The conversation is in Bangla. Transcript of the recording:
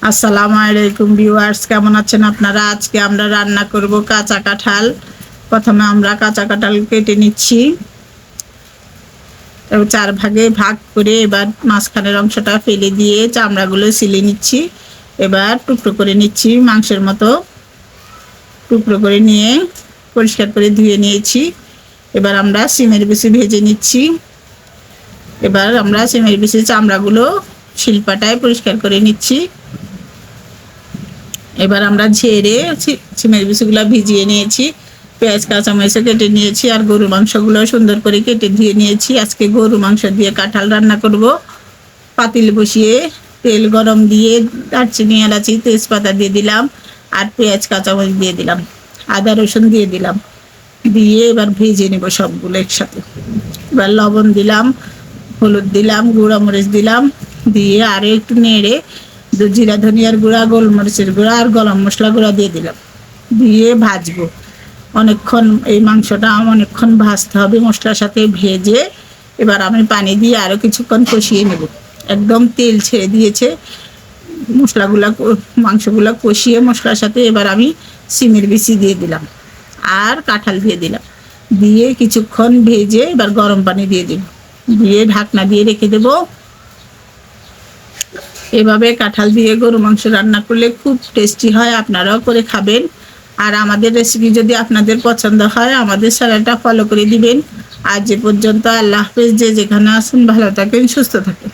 আসসালামু আলাইকুম ভিউয়ার্স, কেমন আছেন আপনারা? আজকে আমরা রান্না করব কাঁচা কাঁঠাল। প্রথমে আমরা কাঁচা কাঁঠাল কেটে নিচ্ছি, এবং 4 ভাগে ভাগ করে এবার মাঝখানের অংশটা ফেলে দিয়ে চামড়াগুলো ছিলে নিচ্ছি। এবার টুকরো করে নিচ্ছি, মাংসের মতো টুকরো করে নিয়ে পরিষ্কার করে ধুয়ে নিয়েছি। এবার আমরা সিমের বিচি ভেজে নিচ্ছি। এবার আমরা সিমের বিচি চামড়াগুলো শিলপাটায় পরিষ্কার করে নিচ্ছি। এবার আমরা ঝেড়ে সিমের বিচিগুলো ভিজিয়ে নিয়েছি, পেঁয়াজ কাঁচামরিচ কেটে নিয়েছি, আর গরু মাংসগুলো সুন্দর করে কেটে ধুয়ে নিয়েছি। আজকে গরু মাংস দিয়ে কাঁঠাল রান্না করব। পাতিল বসিয়ে তেল গরম দিয়ে দারচিনি এলাচি তেজপাতা দিয়ে দিলাম, আর পেঁয়াজ কাঁচামরিচ দিয়ে দিলাম, আদা রসুন দিয়ে দিলাম, দিয়ে এবার ভেজে নেব সবগুলো একসাথে। এবার লবণ দিলাম, হলুদ দিলাম, গুঁড়া মরিচ দিলাম, দিয়ে আরও একটু নেড়ে জিরা ধনিয়ার গুঁড়া, গোলমরিচের গুঁড়া আর গরম মশলা গুঁড়া দিয়ে দিলাম, দিয়ে ভাজবো অনেকক্ষণ। এই মাংসটা অনেকক্ষণ ভাজতে হবে মশলার সাথে ভেজে। এবার আমি পানি দিয়ে আরও কিছুক্ষণ কষিয়ে নেব। একদম তেল ছেড়ে দিয়েছে মশলাগুলা, মাংসগুলা কষিয়ে মশলার সাথে। এবার আমি সিমের বিচি দিয়ে দিলাম আর কাঁঠাল দিয়ে দিলাম, দিয়ে কিছুক্ষণ ভেজে এবার গরম পানি দিয়ে দিলাম, দিয়ে ঢাকনা দিয়ে রেখে দেবো। এভাবে কাঁঠাল দিয়ে গরু মাংস রান্না করলে খুব টেস্টি হয়, আপনারাও করে খাবেন। আর আমাদের রেসিপি যদি আপনাদের পছন্দ হয় আমাদের চ্যানেলটা ফলো করে দিবেন। আজ যে পর্যন্ত, আল্লাহ হাফেজ। যে যেখানে আছেন ভালো থাকেন, সুস্থ থাকেন।